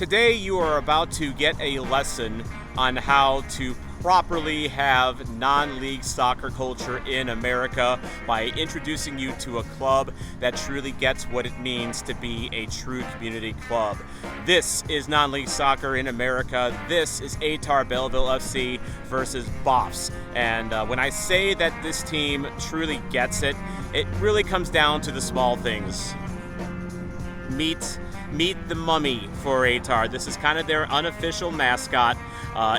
Today you are about to get a lesson on how to properly have non-league soccer culture in America by introducing you to a club that truly gets what it means to be a true community club. This is non-league soccer in America. This is Ehtar Belleville FC versus BOHFS. And when I say that this team truly gets it, it really comes down to the small things. Meet the mummy for Ehtar. This is kind of their unofficial mascot.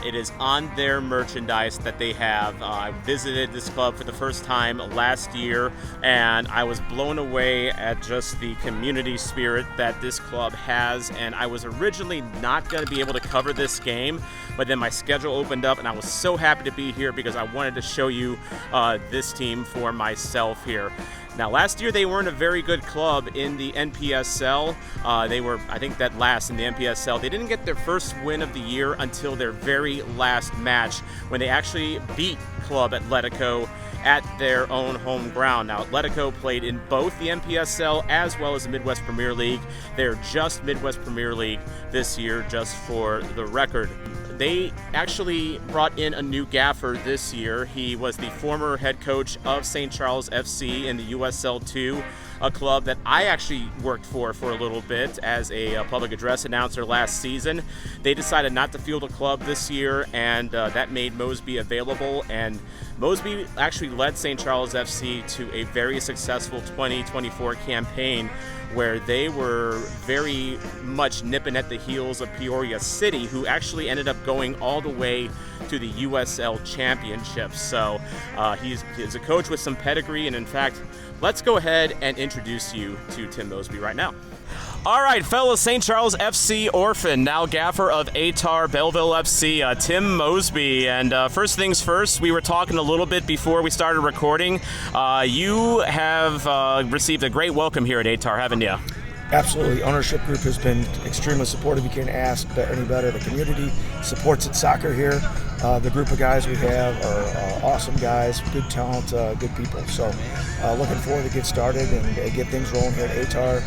It is on their merchandise that they have. I visited this club for the first time last year, and I was blown away at just the community spirit that this club has. And I was originally not going to be able to cover this game, but then my schedule opened up, and I was so happy to be here because I wanted to show you this team for myself here. Now, last year they weren't a very good club in the NPSL. They were, I think, that last in the NPSL. They didn't get their first win of the year until their very last match when they actually beat Club Atletico at their own home ground. Now, Atletico played in both the NPSL as well as the Midwest Premier League. They're just Midwest Premier League this year, just for the record. They actually brought in a new gaffer this year. He was the former head coach of St. Charles FC in the USL 2, a club that I actually worked for a little bit as a public address announcer last season. They decided not to field a club this year, and that made Mosby available. And Mosby actually led St. Charles FC to a very successful 2024 campaign where they were very much nipping at the heels of Peoria City, who actually ended up going all the way to the USL Championship. So he's a coach with some pedigree, and in fact, let's go ahead and introduce you to Tim Mosby right now. All right, fellow St. Charles FC orphan, now gaffer of Atar Belleville FC, Tim Mosby. And first things first, we were talking a little bit before we started recording. You have received a great welcome here at Atar, haven't you? Absolutely. Ownership group has been extremely supportive. You can't ask any better. The community supports its soccer here. The group of guys we have are awesome guys, good talent, good people. So looking forward to get started and get things rolling here at Atar.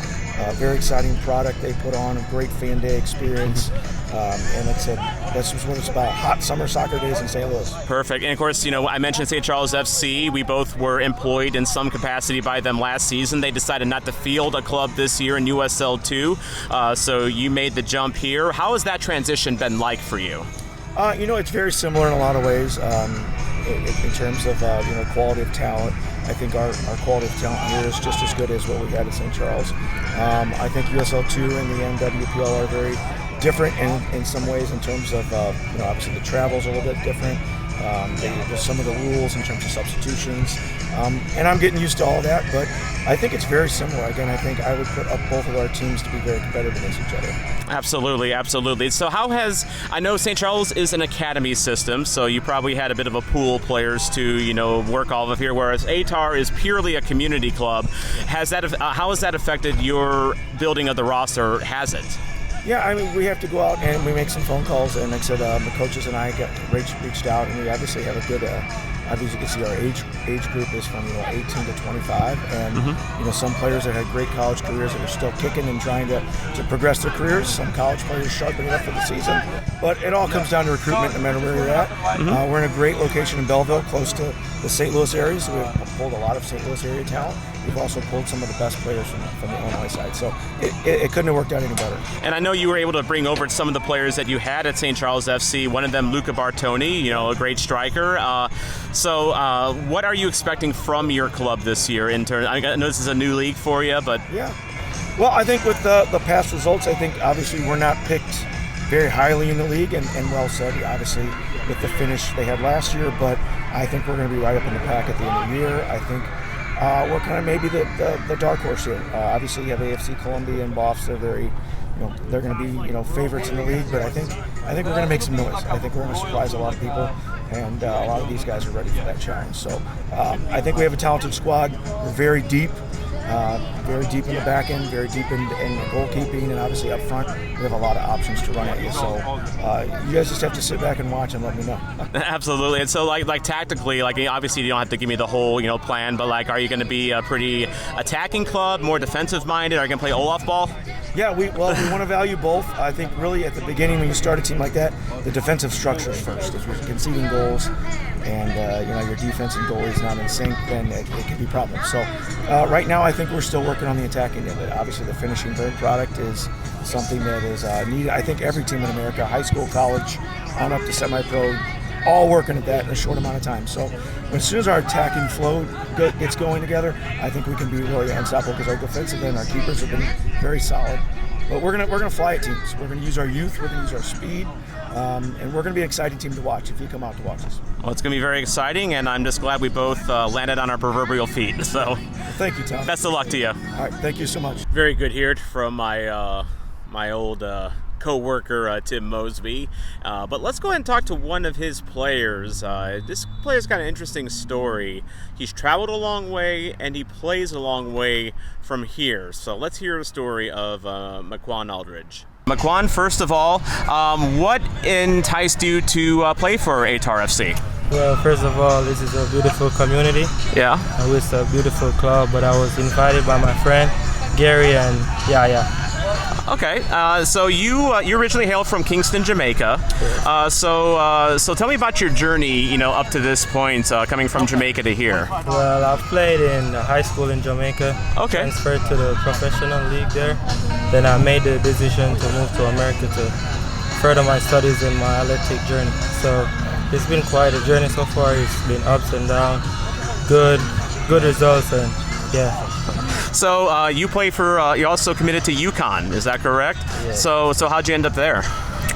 Very exciting product they put on, a great fan day experience. And like I said, that's just what it's about. Hot summer soccer days in St. Louis. Perfect. And of course, you know, I mentioned St. Charles FC. We both were employed in some capacity by them last season. They decided not to field a club this year in USL 2. So you made the jump here. How has that transition been like for you? You know, it's very similar in a lot of ways in terms of quality of talent. I think our quality of talent here is just as good as what we had at St. Charles. I think USL 2 and the NWPL are very different in some ways in terms of, obviously the travel's a little bit different. There's some of the rules in terms of substitutions. And I'm getting used to all that, but I think it's very similar. Again, I think I would put up both of our teams to be very competitive against each other. Absolutely, absolutely. So I know St. Charles is an academy system, so you probably had a bit of a pool of players to, work off of here, whereas Atar is purely a community club. How has that affected your building of the roster? Has it? Yeah, I mean, we have to go out and we make some phone calls, and like I said, the coaches and I reached out, and we obviously have a good, obviously you can see our age group is from 18 to 25, and some players that had great college careers that are still kicking and trying to progress their careers. Some college players sharpening up for the season, but it all comes down to recruitment no matter where you're at. We're in a great location in Belleville, close to the St. Louis area, so we've pulled a lot of St. Louis area talent. We've also pulled some of the best players from the Illinois side, so it couldn't have worked out any better. And I know you were able to bring over some of the players that you had at St. Charles FC, one of them Luca Bartoni, a great striker. So what are you expecting from your club this year? I know this is a new league for you, but... Yeah. Well, I think with the past results, I think obviously we're not picked very highly in the league, and well said, obviously, with the finish they had last year, but I think we're going to be right up in the pack at the end of the year. I think we're kind of maybe the dark horse here. Obviously, you have AFC Columbia and BOHFS. They're very, they're going to be, favorites in the league. But I think we're going to make some noise. I think we're going to surprise a lot of people, and a lot of these guys are ready for that challenge. So I think we have a talented squad. We're very deep in the back end, very deep in goalkeeping, and obviously up front, we have a lot of options to run at you. So you guys just have to sit back and watch and let me know. Absolutely. And so, like tactically, obviously you don't have to give me the whole, plan, but are you going to be a pretty attacking club, more defensive minded? Are you going to play Olaf ball? Yeah, we want to value both. I think really at the beginning when you start a team like that, the defensive structure is first. If you're conceding goals and your defense and goalie is not in sync, then it can be problems. So right now I think we're still working on the attacking of it. Obviously the finishing third product is something that is needed. I think every team in America, high school, college, on up to semi-pro, all working at that in a short amount of time. So as soon as our attacking flow gets going together, I think we can be really unstoppable because our defensive end, our keepers have been very solid. But we're gonna fly at teams. We're gonna use our youth. We're gonna use our speed, and we're gonna be an exciting team to watch if you come out to watch us. Well, it's gonna be very exciting, and I'm just glad we both landed on our proverbial feet. So, well, thank you, Tom. Best of luck to you. All right, thank you so much. Very good here from my my old co-worker Tim Mosby, but let's go ahead and talk to one of his players. This player's got an interesting story. He's traveled a long way and he plays a long way from here. So let's hear the story of McQuan Aldridge. McQuan, first of all, what enticed you to play for Atar FC? Well, first of all, this is a beautiful community. Yeah. It's a beautiful club, but I was invited by my friend Gary and yeah. Okay, so you originally hail from Kingston, Jamaica. So tell me about your journey, up to this point, coming from Jamaica to here. Well, I've played in high school in Jamaica. Okay. Transferred to the professional league there. Then I made the decision to move to America to further my studies in my athletic journey. So it's been quite a journey so far. It's been ups and downs, good results, and yeah. So you play for, you're also committed to UConn, is that correct? Yeah. So how'd you end up there?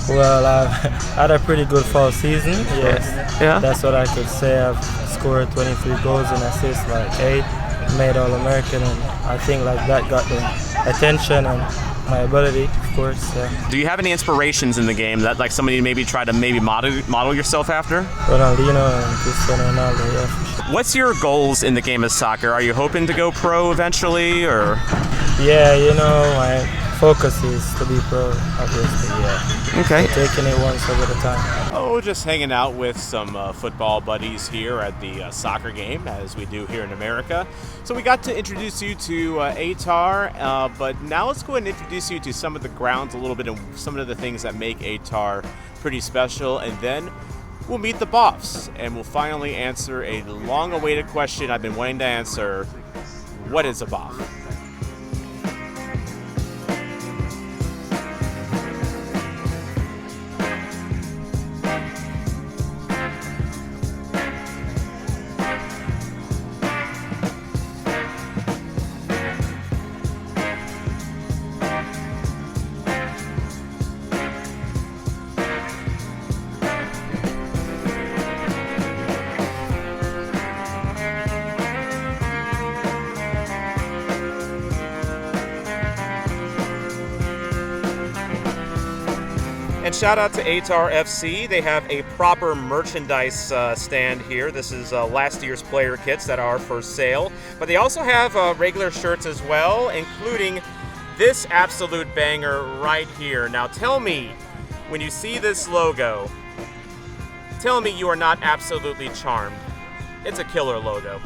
Well, I've had a pretty good fall season, yes. Yeah. That's what I could say. I've scored 23 goals and assists, like 8, made All-American, and I think like that got the attention and my ability, of course. Yeah. Do you have any inspirations in the game that like somebody maybe try to model yourself after? Ronaldinho and Cristiano Ronaldo, yeah, for sure. What's your goals in the game of soccer? Are you hoping to go pro eventually, or? Yeah, my focus is to be pro, obviously, yeah. Okay. So taking it one step at a time. Oh, just hanging out with some football buddies here at the soccer game, as we do here in America. So we got to introduce you to Atar, but now let's go ahead and introduce you to some of the grounds a little bit and some of the things that make Atar pretty special, and then we'll meet the BOHFS, and we'll finally answer a long-awaited question I've been wanting to answer. What is a BOHFS? And shout out to Atar FC. They have a proper merchandise stand here. This is last year's player kits that are for sale. But they also have regular shirts as well, including this absolute banger right here. Now tell me, when you see this logo, tell me you are not absolutely charmed. It's a killer logo.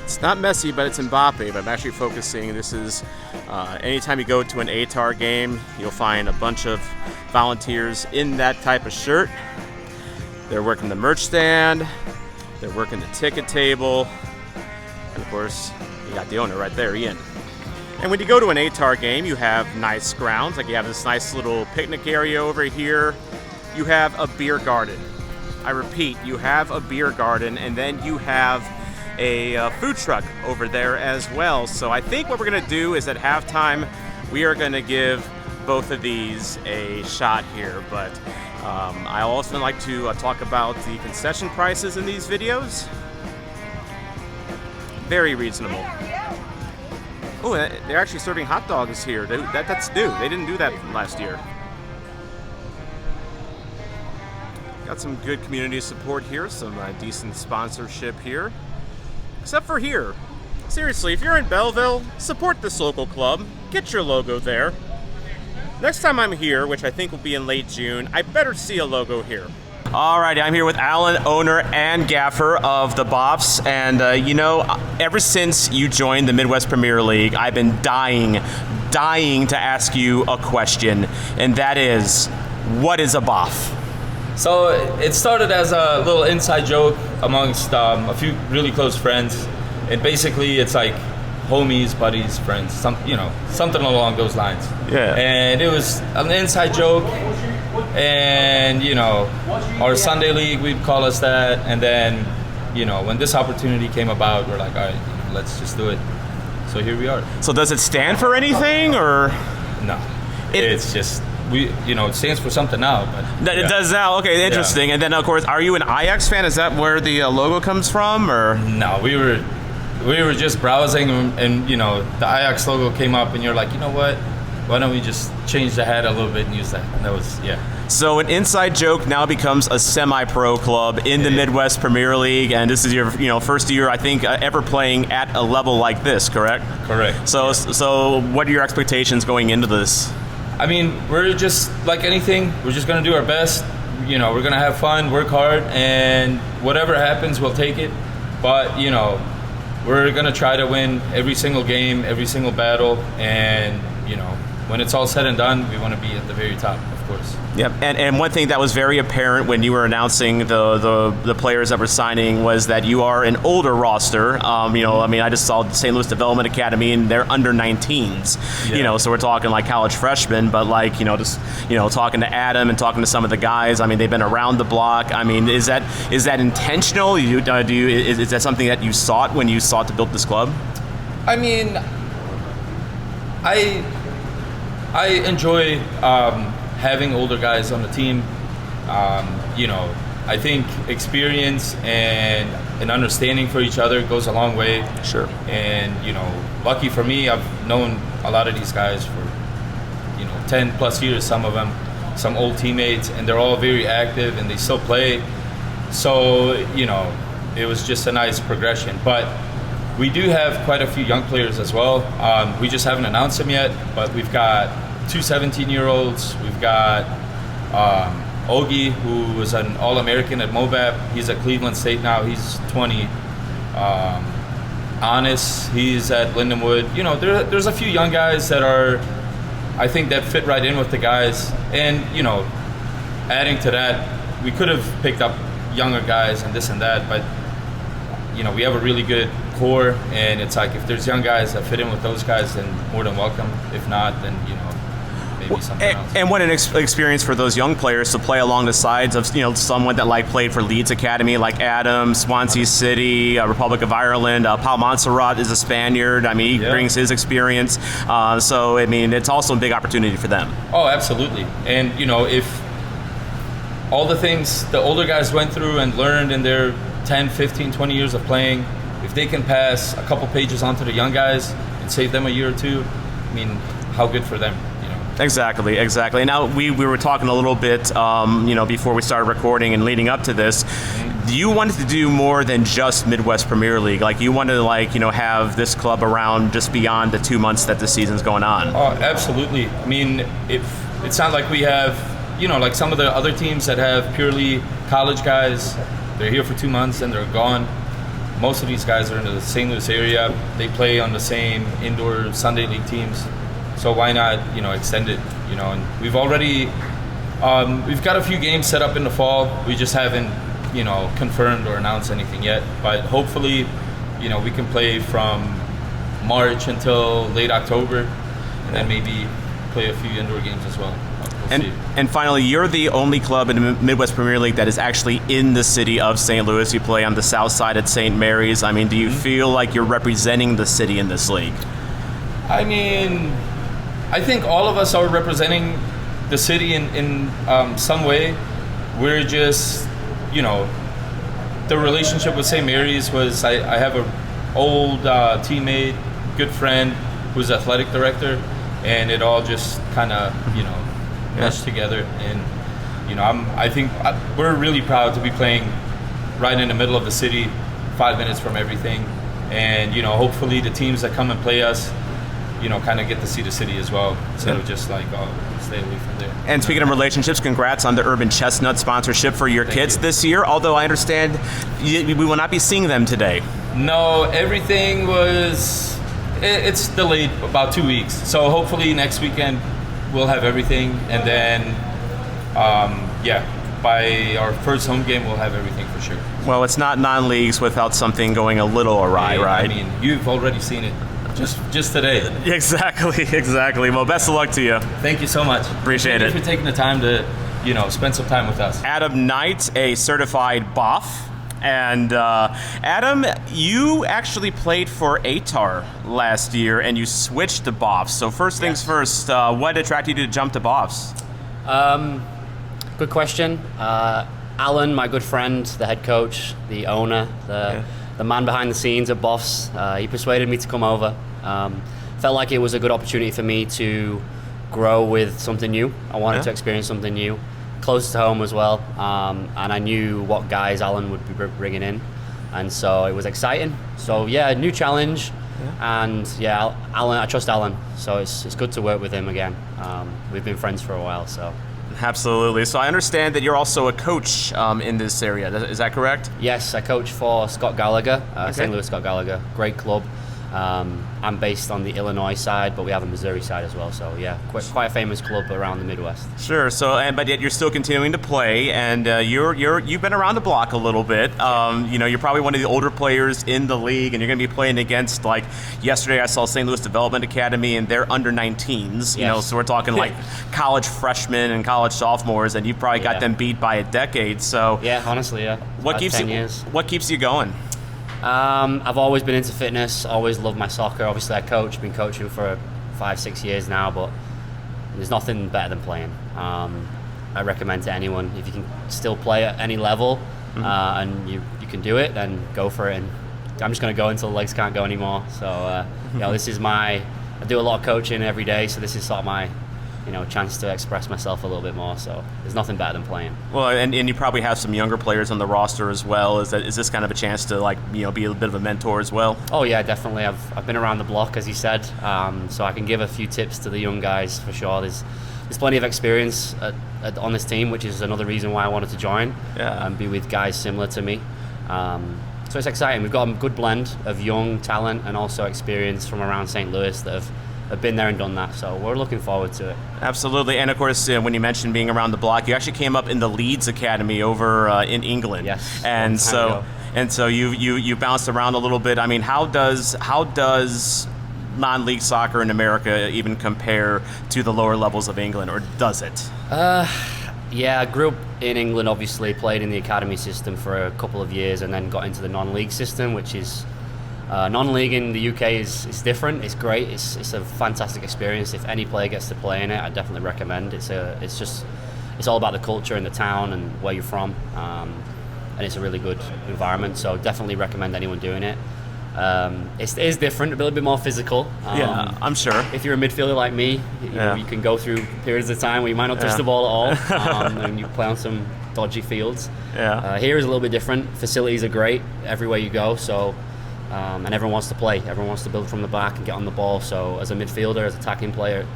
It's not Messi, but it's Mbappe, but I'm actually focusing. This is, anytime you go to an Atar game, you'll find a bunch of volunteers in that type of shirt. They're working the merch stand, they're working the ticket table, and of course, you got the owner right there, Ian. And when you go to an Atar game, you have nice grounds, like you have this nice little picnic area over here. You have a beer garden. I repeat, you have a beer garden, and then you have a food truck over there as well. So I think what we're gonna do is at halftime, we are gonna give both of these a shot here. But I also like to talk about the concession prices in these videos. Very reasonable. Oh, they're actually serving hot dogs here. That's new. They didn't do that last year. Got some good community support here, some decent sponsorship here. Except for here. Seriously, if you're in Belleville, support this local club. Get your logo there. Next time I'm here, which I think will be in late June, I better see a logo here. All right, I'm here with Alan, owner and gaffer of the BOHFS, and ever since you joined the Midwest Premier League, I've been dying to ask you a question, and that is, what is a BOHF? So it started as a little inside joke amongst a few really close friends, and basically it's like homies, buddies, friends, something along those lines. Yeah. And it was an inside joke, and our Sunday league, we'd call us that. And then when this opportunity came about, we're like, all right, let's just do it. So here we are. So does it stand for anything, or no? It's just it stands for something now. But it does now. Okay, interesting. Yeah. And then of course, are you an Ajax fan? Is that where the logo comes from, or no? We were just browsing, and the Ajax logo came up, and you're like, you know what? Why don't we just change the hat a little bit and use that? And that was, So an inside joke now becomes a semi-pro club in the Midwest Premier League, and this is your first year, I think, ever playing at a level like this, correct? Correct. So what are your expectations going into this? I mean, we're just like anything. We're just going to do our best. We're going to have fun, work hard, and whatever happens, we'll take it. But, we're going to try to win every single game, every single battle, and, when it's all said and done, we want to be at the very top, of course. Yep, and one thing that was very apparent when you were announcing the players that were signing was that you are an older roster. I just saw St. Louis Development Academy, and they're under 19s. Yeah. So we're talking like college freshmen, but talking to Adam and talking to some of the guys. I mean, they've been around the block. I mean, is that intentional? Is that something that you sought when you sought to build this club? I mean, I enjoy having older guys on the team. I think experience and an understanding for each other goes a long way. Sure. And lucky for me, I've known a lot of these guys for 10 plus years. Some of them, some old teammates, and they're all very active and they still play. So it was just a nice progression. But we do have quite a few young players as well. We just haven't announced them yet, but we've got 2 17-year-olds. We've got Ogie, who was an All-American at MOBAP. He's at Cleveland State now. He's 20. Anis, he's at Lindenwood. There's a few young guys that I think that fit right in with the guys. And, adding to that, we could have picked up younger guys and this and that, but, we have a really good core, and it's like if there's young guys that fit in with those guys, then more than welcome. If not, then maybe something else. And what an experience for those young players to play along the sides of someone that played for Leeds Academy, like Adam, Swansea City, Republic of Ireland. Paul Montserrat is a Spaniard. I mean, he brings his experience. So I mean, it's also a big opportunity for them. Oh, absolutely. And if all the things the older guys went through and learned in their 10, 15, 20 years of playing, if they can pass a couple pages on to the young guys and save them a year or two, I mean, how good for them, Exactly. Now, we were talking a little bit, before we started recording and leading up to this. Mm-hmm. You wanted to do more than just Midwest Premier League. Like, you wanted to, have this club around just beyond the 2 months that the season's going on. Oh, absolutely. I mean, it's not like we have, like some of the other teams that have purely college guys. They're here for 2 months and they're gone. Most of these guys are in the St. Louis area. They play on the same indoor Sunday league teams. So why not, extend it, and we've already, we've got a few games set up in the fall. We just haven't, confirmed or announced anything yet, but hopefully, we can play from March until late October, and then maybe play a few indoor games as well. And finally, you're the only club in the Midwest Premier League that is actually in the city of St. Louis. You play on the south side at St. Mary's. I mean, do you feel like you're representing the city in this league? I mean, I think all of us are representing the city in some way. We're just, the relationship with St. Mary's was, I have an old teammate, good friend, who's athletic director, and it all just kind of, meshed together. And, I think we're really proud to be playing right in the middle of the city, 5 minutes from everything. And, hopefully the teams that come and play us, kind of get to see the city as well, instead of just like stay away from there. And speaking of relationships, congrats on the Urban Chestnut sponsorship for your kids this year, although I understand we will not be seeing them today. No, everything was, it's delayed about 2 weeks. So hopefully next weekend we'll have everything. And then, by our first home game, we'll have everything for sure. Well, it's not non-leagues without something going a little awry, right? I mean, you've already seen it just today. Exactly. Well, best of luck to you. Thank you so much. Appreciate it. Thank you for taking the time to, spend some time with us. Adam Knight, a certified BOHFS. And Adam, you actually played for Ehtar last year, and you switched to BOHFS. So first things first, what attracted you to jump to BOHFS? Good question. Alan, my good friend, the head coach, the owner, the man behind the scenes at BOHFS, he persuaded me to come over. Felt like it was a good opportunity for me to grow with something new. I wanted to experience something new, close to home as well, and I knew what guys Alan would be bringing in, and so it was exciting. So new challenge, and Alan, I trust Alan, so it's good to work with him again. We've been friends for a while, so. Absolutely. So I understand that you're also a coach in this area. Is that correct? Yes, I coach for Scott Gallagher, St. Louis Scott Gallagher. Great club. I'm based on the Illinois side, but we have a Missouri side as well. So quite a famous club around the Midwest. Sure. So, but yet you're still continuing to play, and you've been around the block a little bit. You're probably one of the older players in the league, and you're going to be playing against, like, yesterday I saw St. Louis Development Academy, and they're under 19s. So we're talking like college freshmen and college sophomores, and you probably got them beat by a decade. So honestly, What keeps 10 years. What keeps you going? I've always been into fitness, always loved my soccer. Obviously I been coaching for 5-6 years now, but there's nothing better than playing. I recommend to anyone, if you can still play at any level and you can do it, then go for it. And I'm just going to go until the legs can't go anymore. So this is I do a lot of coaching every day, so this is sort of my chance to express myself a little bit more. So there's nothing better than playing. Well, and you probably have some younger players on the roster as well. Is this kind of a chance to be a bit of a mentor as well? Oh yeah, definitely. I've been around the block, as you said, so I can give a few tips to the young guys for sure. There's plenty of experience on this team, which is another reason why I wanted to join and be with guys similar to me. So it's exciting. We've got a good blend of young talent and also experience from around St. Louis that have been there and done that, so we're looking forward to it. Absolutely. And of course, when you mentioned being around the block, you actually came up in the Leeds Academy over in England. Yes. And so you bounced around a little bit. I mean, how does non-league soccer in America even compare to the lower levels of England, or does it? I grew up in England, obviously played in the academy system for a couple of years, and then got into the non-league system, which is non-league in the UK is different. It's great. It's a fantastic experience. If any player gets to play in it, I definitely recommend. It's all about the culture and the town and where you're from, and it's a really good environment. So definitely recommend anyone doing it. It is different, a little bit more physical. I'm sure. If you're a midfielder like me, you can go through periods of time where you might not touch the ball at all, and you play on some dodgy fields. Here is a little bit different. Facilities are great everywhere you go. So. And everyone wants to play. Everyone wants to build from the back and get on the ball. So as a midfielder, as an attacking player,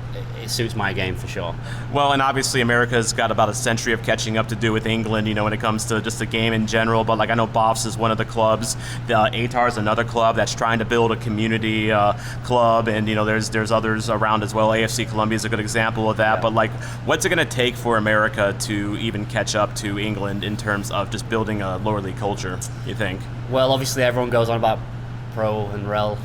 it suits my game for sure. Well, and obviously America's got about a century of catching up to do with England, when it comes to just the game in general. But I know BOHFS is one of the clubs. Ehtar is another club that's trying to build a community club, and there's others around as well. AFC Columbia is a good example of that. But what's it going to take for America to even catch up to England in terms of just building a lower league culture, you think? Well, obviously everyone goes on about pro and rel,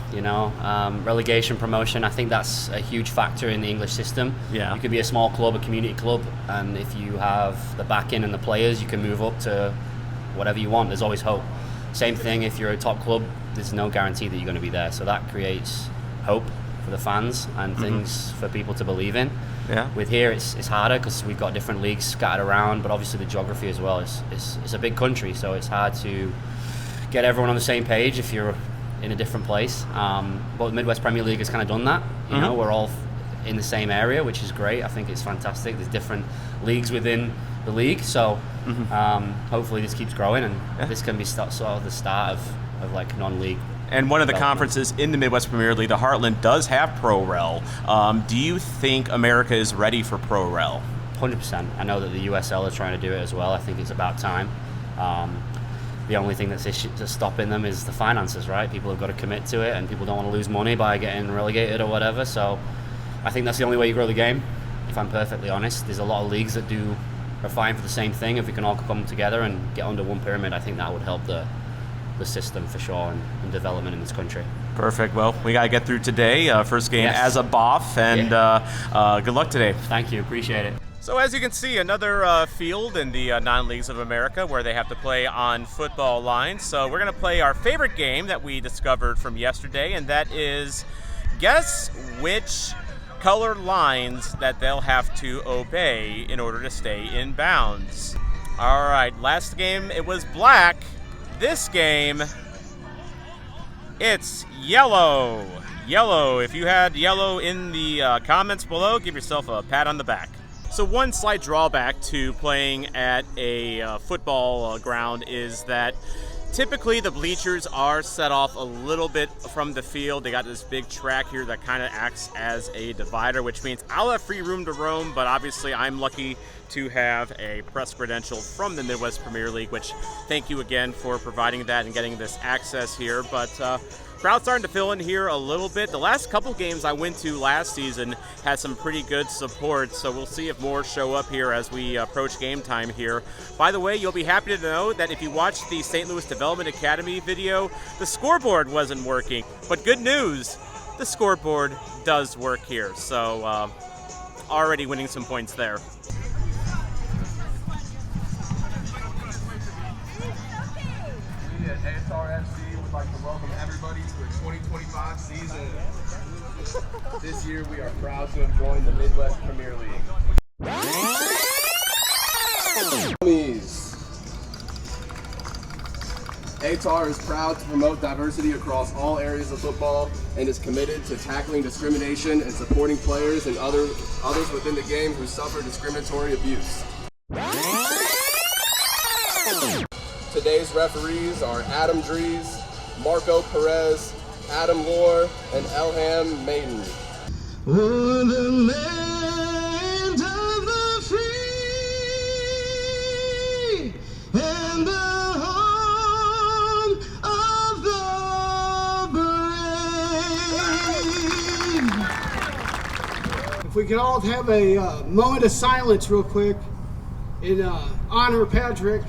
relegation, promotion. I think that's a huge factor in the English system. You could be a small club, a community club, and if you have the backing and the players, you can move up to whatever you want. There's always hope. Same thing if you're a top club, there's no guarantee that you're going to be there. So that creates hope for the fans and things for people to believe in. With here, it's harder because we've got different leagues scattered around, but obviously the geography as well. It's a big country, so it's hard to get everyone on the same page if you're in a different place, but the Midwest Premier League has kind of done that. We're all in the same area, which is great. I think it's fantastic. There's different leagues within the league, so hopefully this keeps growing, and this can be sort of the start of non-league And one of the conferences in the Midwest Premier League, the Heartland, does have Pro Rel. Do you think America is ready for Pro Rel? 100%. I know that the USL is trying to do it as well. I think it's about time. The only thing that's stopping them is the finances, right? People have got to commit to it, and people don't want to lose money by getting relegated or whatever. So I think that's the only way you grow the game, if I'm perfectly honest. There's a lot of leagues that are fighting for the same thing. If we can all come together and get under one pyramid, I think that would help the system for sure and development in this country. Perfect. Well, we got to get through today. First game as a BOHFS, and good luck today. Thank you. Appreciate it. So as you can see, another field in the non-leagues of America where they have to play on football lines. So we're going to play our favorite game that we discovered from yesterday, and that is guess which colored lines that they'll have to obey in order to stay in bounds. All right, last game it was black. This game, it's yellow. Yellow. If you had yellow in the comments below, give yourself a pat on the back. So one slight drawback to playing at a football ground is that typically the bleachers are set off a little bit from the field. They got this big track here that kind of acts as a divider, which means I'll have free room to roam, but obviously I'm lucky to have a press credential from the Midwest Premier League, which thank you again for providing that and getting this access here. But crowd starting to fill in here a little bit. The last couple games I went to last season had some pretty good support, so we'll see if more show up here as we approach game time here. By the way, you'll be happy to know that if you watched the St. Louis Development Academy video, the scoreboard wasn't working. But good news, the scoreboard does work here, so already winning some points there. We at Atar FC would like to welcome everybody to the 2025 season. This year we are proud to have joined the Midwest Premier League. Ehtar is proud to promote diversity across all areas of football and is committed to tackling discrimination and supporting players and others within the game who suffer discriminatory abuse. Today's referees are Adam Dries, Marco Perez, Adam Lohr, and Elham Maiden. Oh, the land of the free and the home of the brave. If we could all have a moment of silence real quick in honor of Patrick.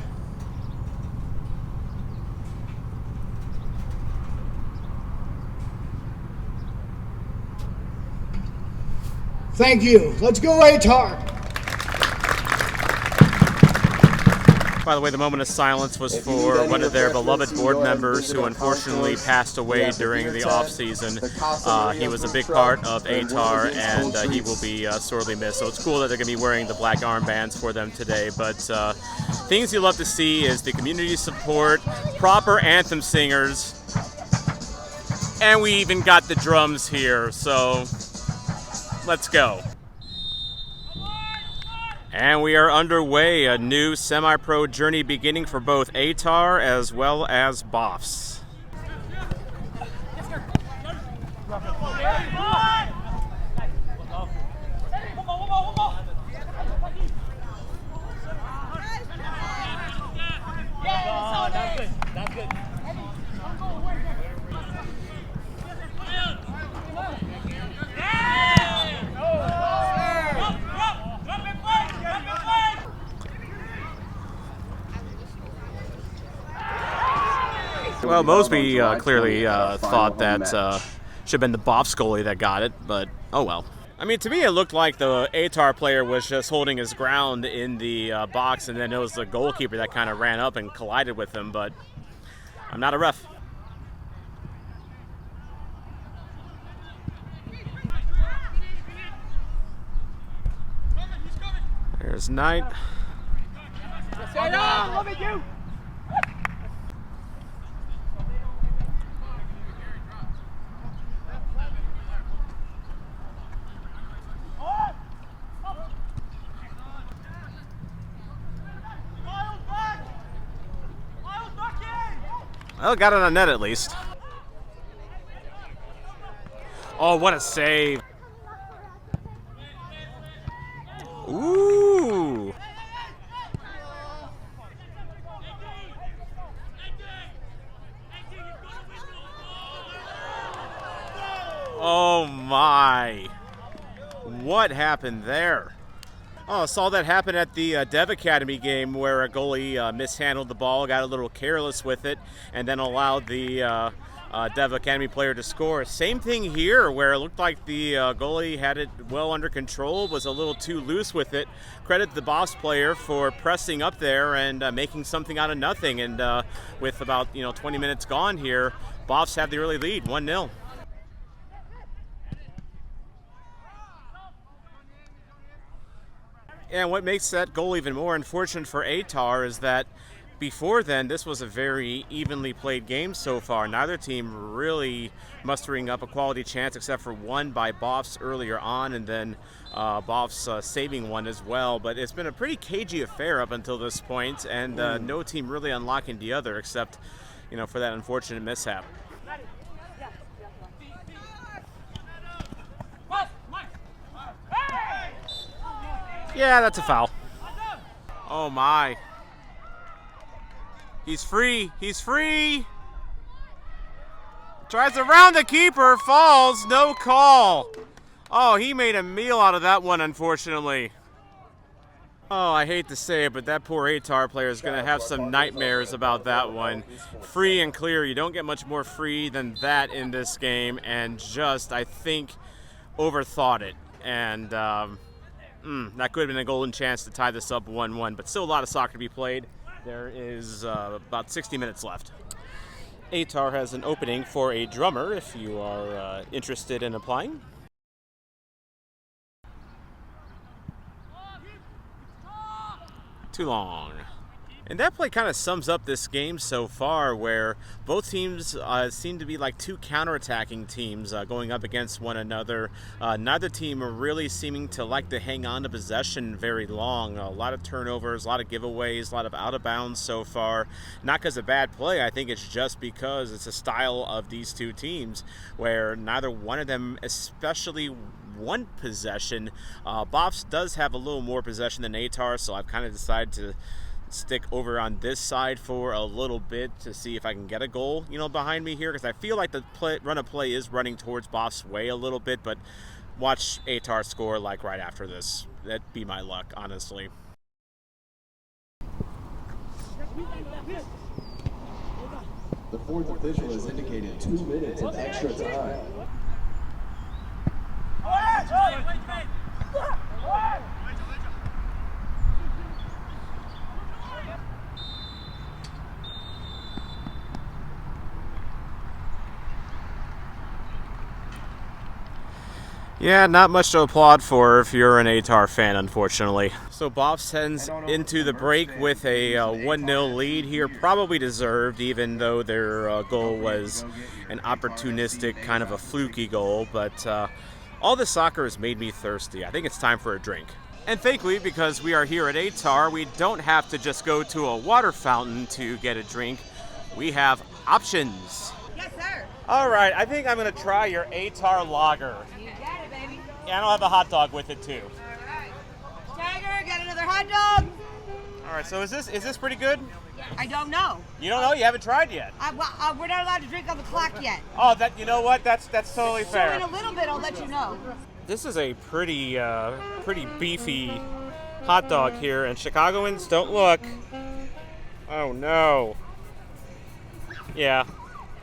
Thank you. Let's go, Ehtar. By the way, the moment of silence was for one of their beloved board members who unfortunately passed away during the off-season. He was a big part of Ehtar, and he will be sorely missed. So it's cool that they're going to be wearing the black armbands for them today. But things you love to see is the community support, proper anthem singers, and we even got the drums here. So let's go. And we are underway, a new semi-pro journey beginning for both Ehtar as well as BOHFS. That's good. Well, Mosby clearly thought that should have been the BOHFS goalie that got it, but oh well. I mean, to me, it looked like the Ehtar player was just holding his ground in the box, and then it was the goalkeeper that kind of ran up and collided with him, but I'm not a ref. There's Knight. Well, got it on net at least. Oh, what a save. Ooh. Oh my. What happened there? Oh, I saw that happen at the Dev Academy game where a goalie mishandled the ball, got a little careless with it, and then allowed the Dev Academy player to score. Same thing here, where it looked like the goalie had it well under control, was a little too loose with it. Credit the BOHFS player for pressing up there and making something out of nothing. And with about 20 minutes gone here, BOHFS have the early lead, 1-0. And what makes that goal even more unfortunate for Ehtar is that before then, this was a very evenly played game so far. Neither team really mustering up a quality chance except for one by BOHFS earlier on, and then BOHFS saving one as well. But it's been a pretty cagey affair up until this point, and no team really unlocking the other except, for that unfortunate mishap. Yeah, that's a foul. Oh my. He's free. He's free. Tries around the keeper, falls, no call. Oh, he made a meal out of that one, unfortunately. Oh, I hate to say it, but that poor Ehtar player is going to have some nightmares about that one. Free and clear. You don't get much more free than that in this game, and just, I think, overthought it. And that could have been a golden chance to tie this up 1-1, but still a lot of soccer to be played. There is about 60 minutes left. Ehtar has an opening for a drummer if you are interested in applying. Too long. And that play kind of sums up this game so far, where both teams seem to be like two counterattacking teams going up against one another. Neither team are really seeming to like to hang on to possession very long. A lot of turnovers, a lot of giveaways, a lot of out of bounds so far. Not because of bad play, I think it's just because it's a style of these two teams where neither one of them especially want possession. BOHFS does have a little more possession than Ehtar, so I've kind of decided to stick over on this side for a little bit to see if I can get a goal, behind me here, because I feel like the run of play is running towards BOHFS' way a little bit, but watch Ehtar score like right after this. That'd be my luck, honestly. The fourth official has indicated 2 minutes of extra time. Yeah, not much to applaud for if you're an Ehtar fan, unfortunately. So BOHFS heads into the break with a 1-0 lead here, probably deserved, even though their goal was an opportunistic, kind of a fluky goal. But all this soccer has made me thirsty. I think it's time for a drink. And thankfully, because we are here at Ehtar, we don't have to just go to a water fountain to get a drink. We have options. Yes, sir. All right, I think I'm going to try your Ehtar lager. You got it, baby. Yeah, and I'll have a hot dog with it too. All right. Tiger, got another hot dog. All right, so is this pretty good? I don't know. You don't know? You haven't tried yet. We're not allowed to drink on the clock yet. Oh, you know what? That's totally fair. So in a little bit, I'll let you know. This is a pretty beefy hot dog here, and Chicagoans, don't look. Oh no. Yeah,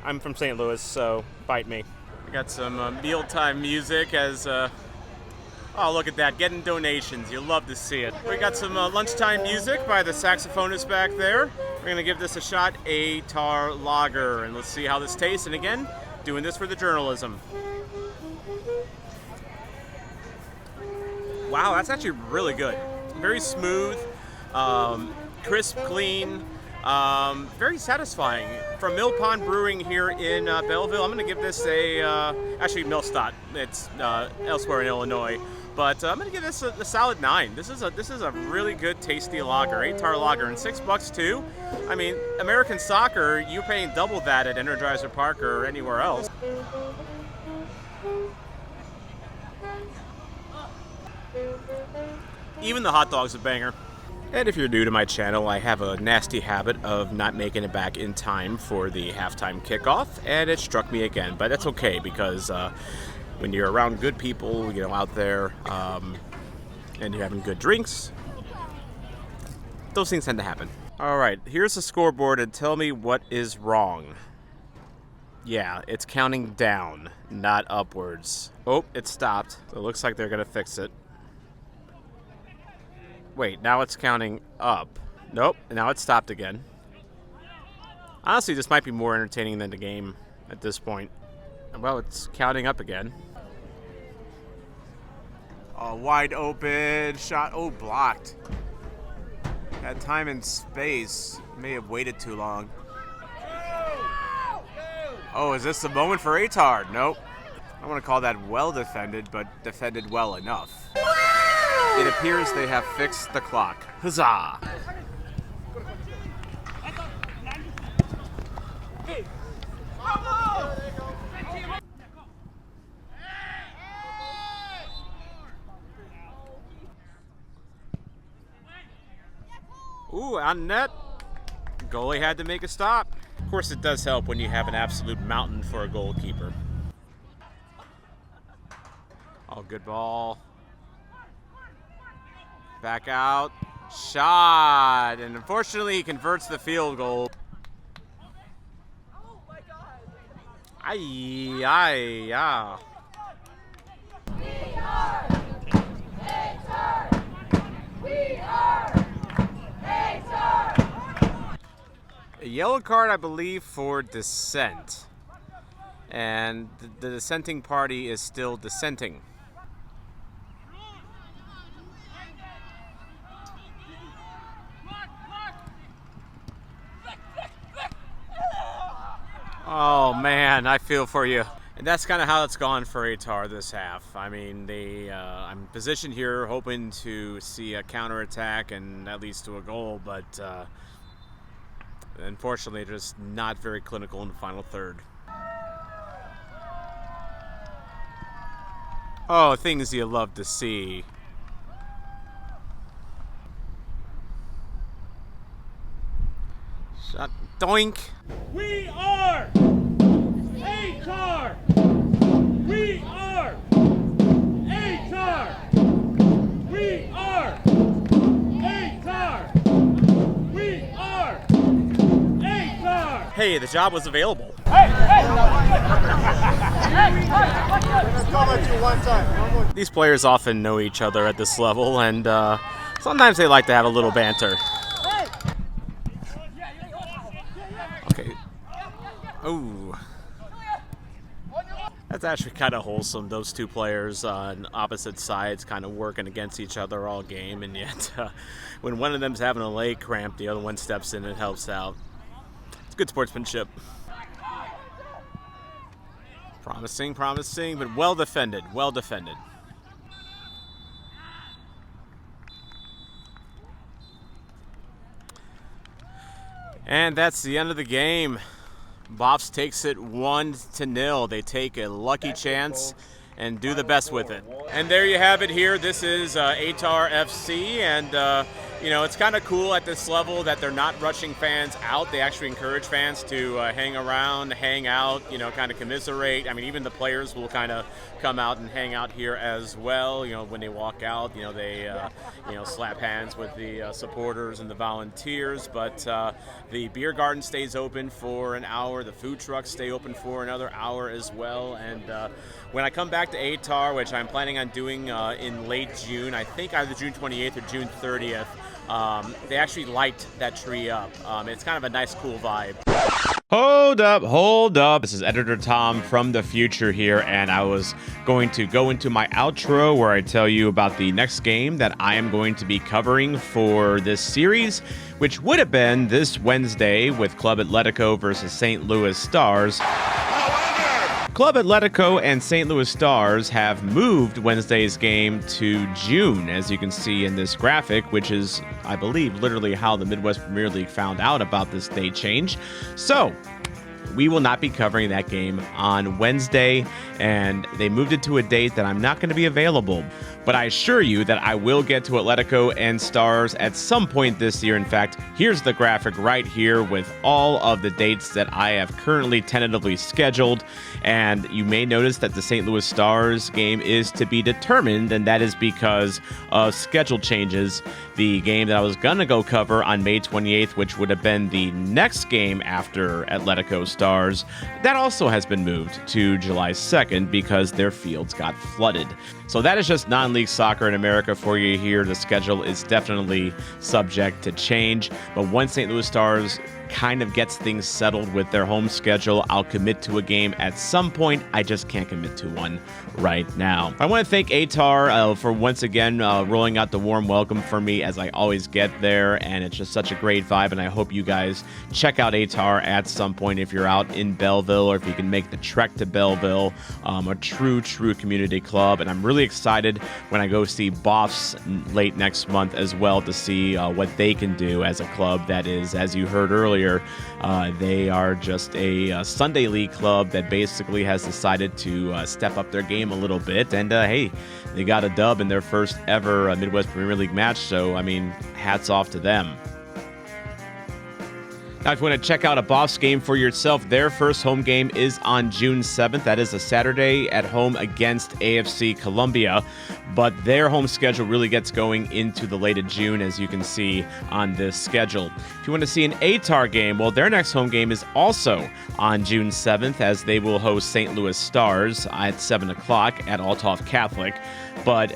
I'm from St. Louis, so bite me. We got some mealtime music as. Oh, look at that, getting donations. You love to see it. We got some lunchtime music by the saxophonist back there. We're going to give this a shot, Ehtar Lager, and let's see how this tastes. And again, doing this for the journalism. Wow, that's actually really good. Very smooth, crisp, clean, very satisfying. From Mill Pond Brewing here in Belleville, I'm going to give this actually Millstadt. It's elsewhere in Illinois. But I'm going to give this a solid 9. This is a really good, tasty lager, Ehtar lager, and $6 too. I mean, American soccer, you're paying double that at Energizer Park or anywhere else. Even the hot dog's a banger. And if you're new to my channel, I have a nasty habit of not making it back in time for the halftime kickoff, and it struck me again. But that's okay, because when you're around good people, out there, and you're having good drinks, those things tend to happen. All right, here's the scoreboard, and tell me what is wrong. Yeah, it's counting down, not upwards. Oh, it stopped. So it looks like they're gonna fix it. Wait, now it's counting up. Nope, now it's stopped again. Honestly, this might be more entertaining than the game at this point. Well, it's counting up again. Oh, wide open shot. Oh, blocked. That time and space may have waited too long. Oh, is this the moment for Ehtar? Nope. I want to call that well defended, but defended well enough. It appears they have fixed the clock. Huzzah! Ooh, on net. Goalie had to make a stop. Of course, it does help when you have an absolute mountain for a goalkeeper. Oh, good ball. Back out. Shot. And unfortunately, he converts the field goal. Ay, ay, ay. We are Ehtar. We are Ehtar. A yellow card, I believe, for dissent. And the dissenting party is still dissenting. Oh man, I feel for you. And that's kind of how it's gone for Atar this half. I mean, I'm positioned here hoping to see a counterattack and at least to a goal, but unfortunately just not very clinical in the final third. Oh, things you love to see. Shot, doink. We are Ehtar. We are Ehtar. We are Ehtar. We are Ehtar. Hey, the job was available. These players often know each other at this level, and sometimes they like to have a little banter. Okay. Ooh. That's actually kind of wholesome. Those two players on opposite sides kind of working against each other all game, and yet when one of them's having a leg cramp, the other one steps in and helps out. It's good sportsmanship. Promising, promising, but well defended, well defended. And that's the end of the game. BOHFS takes it 1-0. They take a lucky chance and do the best with it. And there you have it here. This is Atar FC, and it's kind of cool at this level that they're not rushing fans out. They actually encourage fans to hang around, hang out, kind of commiserate. I mean, even the players will kind of come out and hang out here as well. When they walk out, they slap hands with the supporters and the volunteers. But the beer garden stays open for an hour. The food trucks stay open for another hour as well. And when I come back to Atar, which I'm planning on doing in late June, I think either June 28th or June 30th, they actually light that tree up. It's kind of a nice, cool vibe. Hold up. This is Editor Tom from the future here, and I was going to go into my outro where I tell you about the next game that I am going to be covering for this series, which would have been this Wednesday with Club Atletico versus St. Louis Stars. Club Atletico and St. Louis Stars have moved Wednesday's game to June, as you can see in this graphic, which is, I believe, literally how the Midwest Premier League found out about this date change. So, we will not be covering that game on Wednesday, and they moved it to a date that I'm not going to be available. But I assure you that I will get to Atletico and Stars at some point this year. In fact, here's the graphic right here with all of the dates that I have currently tentatively scheduled. And you may notice that the St. Louis Stars game is to be determined, and that is because of schedule changes. The game that I was going to go cover on May 28th, which would have been the next game after Atletico Stars, that also has been moved to July 2nd because their fields got flooded. So that is just non-league soccer in America for you here. The schedule is definitely subject to change. But once St. Louis Stars kind of gets things settled with their home schedule, I'll commit to a game at some point. I just can't commit to one right now. I want to thank Ehtar for once again rolling out the warm welcome for me as I always get there, and it's just such a great vibe, and I hope you guys check out Ehtar at some point if you're out in Belleville, or if you can make the trek to Belleville, a true community club. And I'm really excited when I go see BOHFS late next month as well to see what they can do as a club that is, as you heard earlier, they are just a Sunday league club that basically has decided to step up their game a little bit. And hey, they got a dub in their first ever Midwest Premier League match. So, I mean, hats off to them. Now, if you want to check out a BOHFS game for yourself, their first home game is on June 7th. That is a Saturday at home against AFC Columbia. But their home schedule really gets going into the late of June, as you can see on this schedule. If you want to see an Ehtar game, well, their next home game is also on June 7th, as they will host St. Louis Stars at 7 o'clock at Althoff Catholic. But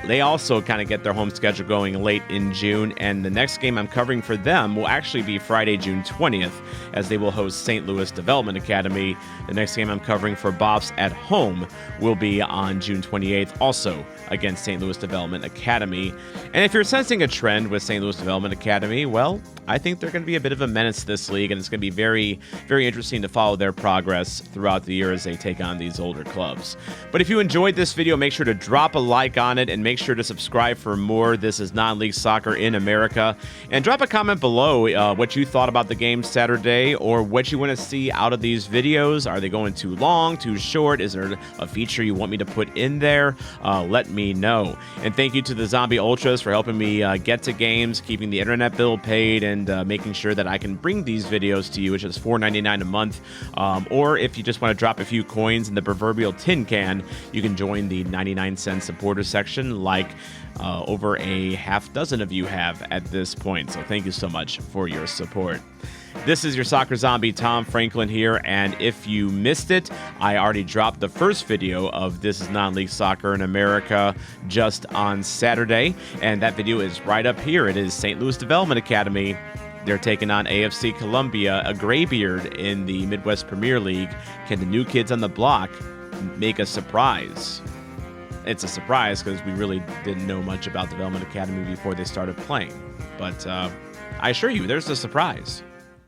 they also kind of get their home schedule going late in June, and the next game I'm covering for them will actually be Friday, June 20th, as they will host St. Louis Development Academy. The next game I'm covering for BOHFS at home will be on June 28th, also against St. Louis Development Academy. And if you're sensing a trend with St. Louis Development Academy, well, I think they're going to be a bit of a menace this league, and it's going to be very, very interesting to follow their progress throughout the year as they take on these older clubs. But if you enjoyed this video, make sure to drop a like on it and make sure to subscribe for more. This is non-league soccer in America. And drop a comment below what you thought about the game Saturday, or what you want to see out of these videos. Are they going too long, too short? Is there a feature you want me to put in there? Let me know. And thank you to the Zombie Ultras for helping me get to games, keeping the internet bill paid, and making sure that I can bring these videos to you, which is $4.99 a month. Or if you just want to drop a few coins in the proverbial tin can, you can join the 99-cent supporter section, like over a half dozen of you have at this point. So thank you so much for your support. This is your soccer zombie, Tom Franklin here, and if you missed it, I already dropped the first video of This is Non-League Soccer in America just on Saturday, and that video is right up here. It is St. Louis Development Academy. They're taking on AFC Columbia, a graybeard in the Midwest Premier League. Can the new kids on the block make a surprise? It's a surprise because we really didn't know much about Development Academy before they started playing, but I assure you, there's a surprise.